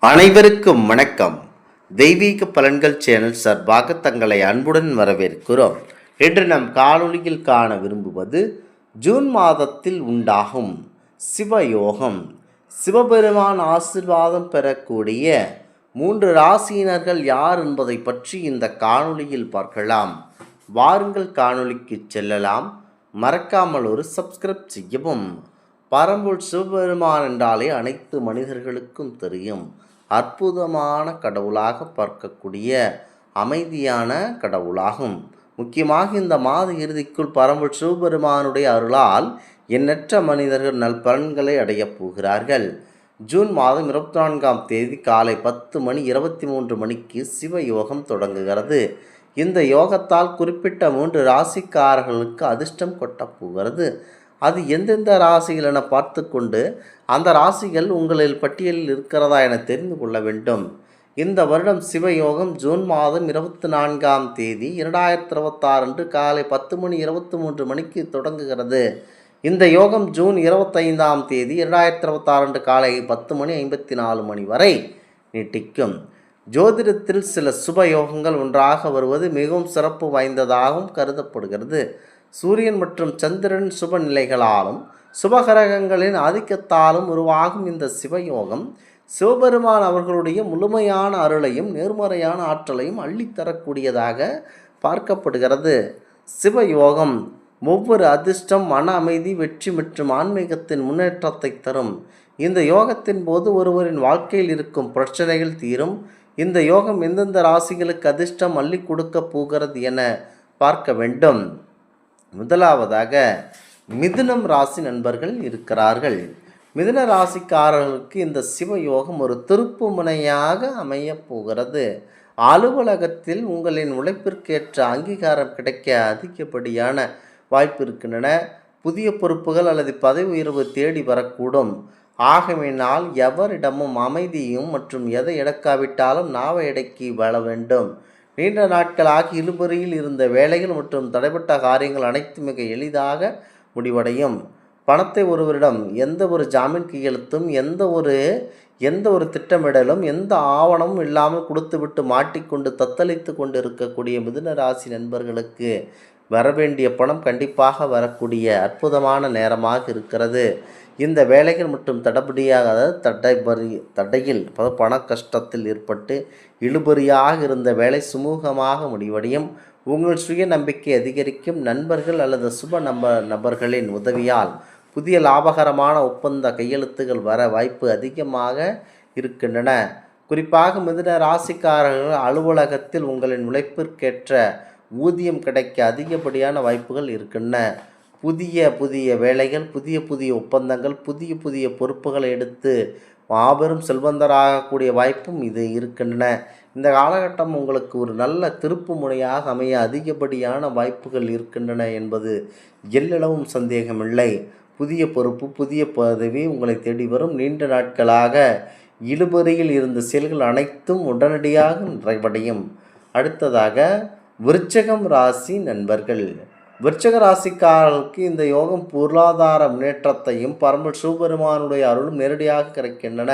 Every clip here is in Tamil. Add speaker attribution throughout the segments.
Speaker 1: அனைவருக்கும் வணக்கம். தெய்வீக பலன்கள் சேனல் சார்பாக தங்களை அன்புடன் வரவேற்கிறோம். இன்று நம் காணொளியில் காண விரும்புவது ஜூன் மாதத்தில் உண்டாகும் சிவயோகம். சிவபெருமான் ஆசீர்வாதம் பெறக்கூடிய 3 ராசியினர்கள் யார் என்பதை பற்றி இந்த காணொளியில் பார்க்கலாம். வாருங்கள் காணொளிக்கு செல்லலாம். மறக்காமல் ஒரு சப்ஸ்கிரைப் செய்யவும். பரம்பொருள் சிவபெருமான் என்றாலே அனைத்து மனிதர்களுக்கும் தெரியும். அற்புதமான கடவுளாக பார்க்கக்கூடிய அமைதியான கடவுளாகும். முக்கியமாக இந்த மாத இறுதிக்குள் பரம்பொருள் சிவபெருமானுடைய அருளால் எண்ணற்ற மனிதர்கள் நல்பலன்களை அடையப் போகிறார்கள். ஜூன் மாதம் 24ஆம் தேதி காலை 10:23 மணிக்கு சிவயோகம் தொடங்குகிறது. இந்த யோகத்தால் குறிப்பிட்ட 3 ராசிக்காரர்களுக்கு அதிர்ஷ்டம் கொட்டப் போகிறது. அது எந்தெந்த ராசிகள் என பார்த்து கொண்டு அந்த ராசிகள் உங்களில் பட்டியலில் இருக்கிறதா என தெரிந்து கொள்ள வேண்டும். இந்த வருடம் சிவயோகம் ஜூன் மாதம் 24ஆம் தேதி 2026 அன்று காலை 10:23 மணிக்கு தொடங்குகிறது. இந்த யோகம் ஜூன் 25ஆம் தேதி 2026 அன்று காலை 10:54 வரை நீட்டிக்கும். ஜோதிடத்தில் சில சுப யோகங்கள் ஒன்றாக வருவது மிகவும் சிறப்பு வாய்ந்ததாகவும் கருதப்படுகிறது. சூரியன் மற்றும் சந்திரன் சுப நிலைகளாலும் சுபகிரகங்களின் ஆதிக்கத்தாலும் உருவாகும் இந்த சிவயோகம் சிவபெருமான் அவர்களுடைய முழுமையான அருளையும் நேர்மறையான ஆற்றலையும் அள்ளித்தரக்கூடியதாக பார்க்கப்படுகிறது. சிவயோகம் ஒவ்வொரு அதிர்ஷ்டம், மன அமைதி, வெற்றி மற்றும் ஆன்மீகத்தின் முன்னேற்றத்தை தரும். இந்த யோகத்தின் போது ஒருவரின் வாழ்க்கையில் இருக்கும் பிரச்சனைகள் தீரும். இந்த யோகம் எந்தெந்த ராசிகளுக்கு அதிர்ஷ்டம் அள்ளி கொடுக்க போகிறது என பார்க்க வேண்டும். முதலாவதாக மிதுனம் ராசி நண்பர்கள் இருக்கிறார்கள். மிதுன ராசிக்காரர்களுக்கு இந்த சிவயோகம் ஒரு திருப்பு முனையாக அமையப் போகிறது. அலுவலகத்தில் உங்களின் உழைப்பிற்கேற்ற அங்கீகாரம் கிடைக்க அதிகப்படியான வாய்ப்பு இருக்கின்றன. புதிய பொறுப்புகள் அல்லது பதவி உயர்வு தேடி வரக்கூடும். ஆகவேனால் எவரிடமும் அமைதியும் மற்றும் எதை இழக்காவிட்டாலும் நாவை அடக்கி வாழ வேண்டும். நீண்ட நாட்களாக இழுபறியில் இருந்த வேலைகள் மற்றும் தடைப்பட்ட காரியங்கள் அனைத்தும் மிக எளிதாக முடிவடையும். பணத்தை ஒருவரிடம் எந்த ஒரு ஜாமீன் கையெழுத்தும், எந்த ஒரு திட்டமிடலும், எந்த ஆவணமும் இல்லாமல் கொடுத்துவிட்டு மாட்டிக்கொண்டு தத்தளித்து கொண்டு இருக்கக்கூடிய மிதுன ராசி நண்பர்களுக்கு வரவேண்டிய பணம் கண்டிப்பாக வரக்கூடிய அற்புதமான நேரமாக இருக்கிறது. இந்த வேலைகள் மற்றும் தடையில் பண கஷ்டத்தில் ஏற்பட்டு இழுபறியாக இருந்த வேலை சுமூகமாக முடிவடையும். உங்கள் சுய நம்பிக்கை அதிகரிக்கும். நண்பர்கள் அல்லது சுப நபர்களின் உதவியால் புதிய லாபகரமான ஒப்பந்த கையெழுத்துகள் வர வாய்ப்பு அதிகமாக இருக்கின்றன. குறிப்பாக மிதுன ராசிக்காரர்கள் அலுவலகத்தில் உங்களின் உழைப்பிற்கேற்ற ஊதியம் கிடைக்க அதிகப்படியான வாய்ப்புகள் இருக்கின்றன. புதிய வேலைகள், புதிய ஒப்பந்தங்கள், புதிய பொறுப்புகளை எடுத்து மாபெரும் செல்வந்தராகக்கூடிய வாய்ப்பும் இது இருக்கின்றன. இந்த காலகட்டம் உங்களுக்கு ஒரு நல்ல திருப்பு முனையாக அமைய அதிகப்படியான வாய்ப்புகள் இருக்கின்றன என்பது எல்லளவும் சந்தேகமில்லை. புதிய பொறுப்பு, புதிய பதவி உங்களை தேடி வரும். நீண்ட நாட்களாக இழுபறியில் இருந்த செயல்கள் அனைத்தும் உடனடியாக நிறைவடையும். அடுத்ததாக விருச்சிகம் ராசி நண்பர்கள். விருச்சிக ராசிக்காரர்களுக்கு இந்த யோகம் பொருளாதார முன்னேற்றத்தையும் பரம்பொருள் சிவபெருமானுடைய அருளும் நேரடியாக கிடைக்கின்றன.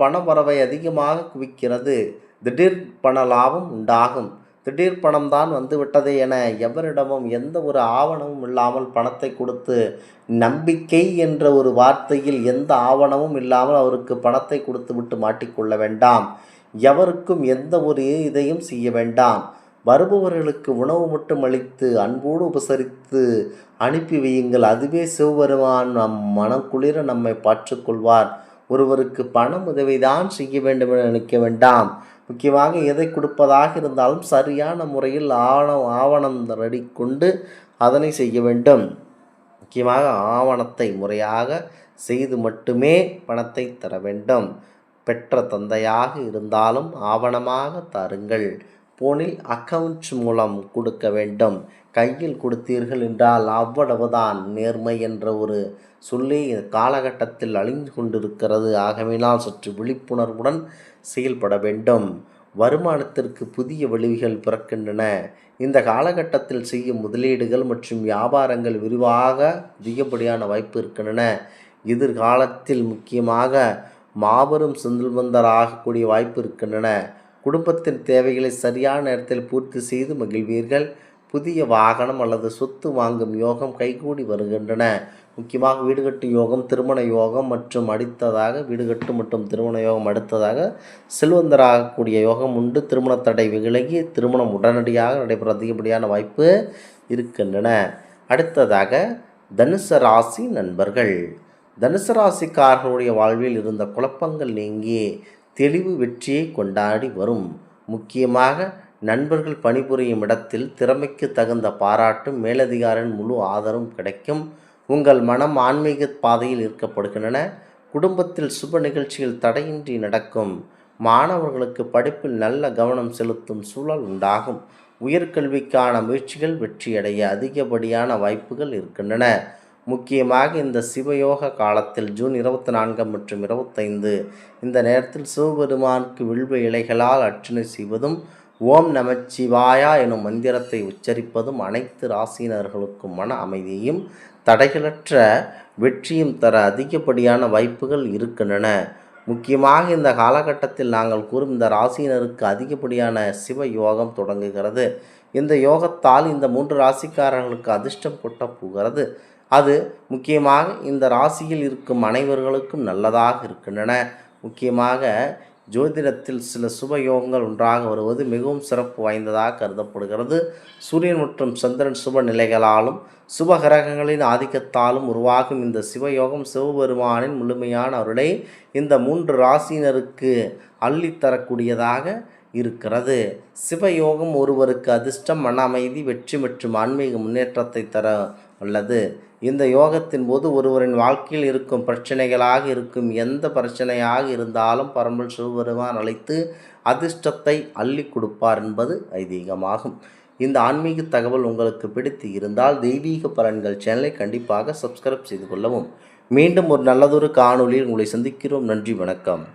Speaker 1: பண வரவை அதிகமாக குவிக்கிறது. திடீர் பண லாபம் உண்டாகும். திடீர் பணம்தான் வந்துவிட்டதே என எவரிடமும் எந்த ஒரு ஆவணமும் இல்லாமல் பணத்தை கொடுத்து, நம்பிக்கை என்ற ஒரு வார்த்தையில் எந்த ஆவணமும் இல்லாமல் அவருக்கு பணத்தை கொடுத்து விட்டு மாட்டிக்கொள்ள வேண்டாம். எவருக்கும் எந்த ஒரு இதையும் செய்ய வேண்டாம். வருபவர்களுக்கு உணவு மட்டும் அளித்து அன்போடு உபசரித்து அனுப்பி வையுங்கள். அதுவே சிவபெருமான் மனம் குளிர நம்மை பாற்றுக்கொள்வார். ஒருவருக்கு பணம் உதவிதான் செய்ய வேண்டும் என நினைக்க வேண்டாம். முக்கியமாக எதை கொடுப்பதாக இருந்தாலும் சரியான முறையில் ஆவணம் ரெடி கொண்டு அதனை செய்ய வேண்டும். முக்கியமாக ஆவணத்தை முறையாக செய்து மட்டுமே பணத்தை தர வேண்டும். பெற்ற தந்தையாக இருந்தாலும் ஆவணமாக தாருங்கள். போனில் அக்கவுண்ட் மூலம் கொடுக்க வேண்டும். கையில் கொடுத்தீர்கள் என்றால் அவ்வளவுதான். நேர்மை என்ற ஒரு சொல்லி காலகட்டத்தில் அழிந்து கொண்டிருக்கிறது. ஆகவேனால் சற்று விழிப்புணர்வுடன் செயல்பட வேண்டும். வருமானத்திற்கு புதிய வழிகள் பிறக்கின்றன. இந்த காலகட்டத்தில் செய்யும் முதலீடுகள் மற்றும் வியாபாரங்கள் விரிவாக அதிகப்படியான வாய்ப்பு இருக்கின்றன. எதிர்காலத்தில் முக்கியமாக மாபெரும் செல்வந்தராகக்கூடிய வாய்ப்பு இருக்கின்றன. குடும்பத்தின் தேவைகளை சரியான நேரத்தில் பூர்த்தி செய்து மகிழ்வீர்கள். புதிய வாகனம் அல்லது சொத்து வாங்கும் யோகம் கைகூடி வருகின்றன. முக்கியமாக வீடு கட்டும் யோகம், திருமண யோகம் மற்றும் அடுத்ததாக வீடு கட்டு மற்றும் திருமண யோகம் அடுத்ததாக செல்வந்தராகக்கூடிய யோகம் உண்டு. திருமண தடை விலகி திருமணம் உடனடியாக நடைபெற அதிகப்படியான வாய்ப்பு இருக்கின்றன. அடுத்ததாக தனுசு ராசி நண்பர்கள். தனுசு ராசிக்காரர்களுடைய வாழ்வில் இருந்த குழப்பங்கள் நீங்கி தெளிவு வெற்றியை கொண்டாடி வரும். முக்கியமாக நண்பர்கள் பணிபுரியும் இடத்தில் திறமைக்கு தகுந்த பாராட்டும் மேலதிகாரின் முழு ஆதரவும் கிடைக்கும். உங்கள் மனம் ஆன்மீக பாதையில் ஈர்க்கப்படுகின்றன. குடும்பத்தில் சுப நிகழ்ச்சிகள் தடையின்றி நடக்கும். மாணவர்களுக்கு படிப்பில் நல்ல கவனம் செலுத்தும் சூழல் உண்டாகும். உயர்கல்விக்கான முயற்சிகள் வெற்றியடைய அதிகப்படியான வாய்ப்புகள் இருக்கின்றன. முக்கியமாக இந்த சிவயோக காலத்தில் ஜூன் 24 மற்றும் 25 இந்த நேரத்தில் சிவபெருமானுக்கு வில்வ இலைகளால் அர்ச்சனை செய்வதும் ஓம் நமச்சிவாயா எனும் மந்திரத்தை உச்சரிப்பதும் அனைத்து ராசியினர்களுக்கும் மன அமைதியையும் தடைகளற்ற வெற்றியும் தர அதிகப்படியான வாய்ப்புகள் இருக்கின்றன. முக்கியமாக இந்த காலகட்டத்தில் நாங்கள் கூறும் இந்த ராசியினருக்கு அதிகப்படியான சிவ யோகம் தொடங்குகிறது. இந்த யோகத்தால் இந்த 3 ராசிக்காரர்களுக்கு அதிர்ஷ்டம் கொட்டப் போகிறது. அது முக்கியமாக இந்த ராசியில் இருக்கும் அனைவர்களுக்கும் நல்லதாக இருக்கின்றன. முக்கியமாக ஜோதிடத்தில் சில சுப யோகங்கள் ஒன்றாக வருவது மிகவும் சிறப்பு வாய்ந்ததாக கருதப்படுகிறது. சூரியன் மற்றும் சந்திரன் சுப நிலைகளாலும் சுப கிரகங்களின் ஆதிக்கத்தாலும் உருவாகும் இந்த சிவயோகம் சிவபெருமானின் முழுமையான அருளை இந்த 3 ராசியினருக்கு அள்ளித்தரக்கூடியதாக இருக்கிறது. சிவயோகம் ஒருவருக்கு அதிர்ஷ்டம், மன அமைதி, வெற்றி மற்றும் ஆன்மீக முன்னேற்றத்தை தர உள்ளது. இந்த யோகத்தின் போது ஒருவரின் வாழ்க்கையில் இருக்கும் பிரச்சனைகளாக இருக்கும் எந்த பிரச்சனையாக இருந்தாலும் பரம்பல் சிவபெருமான் அழைத்து அதிர்ஷ்டத்தை அள்ளி கொடுப்பார் என்பது ஐதீகமாகும். இந்த ஆன்மீக தகவல் உங்களுக்கு பிடித்து இருந்தால் தெய்வீக பலன்கள் சேனலை கண்டிப்பாக சப்ஸ்கிரைப் செய்து கொள்ளவும். மீண்டும் ஒரு நல்லதொரு காணொளியில் உங்களை சந்திக்கிறோம். நன்றி, வணக்கம்.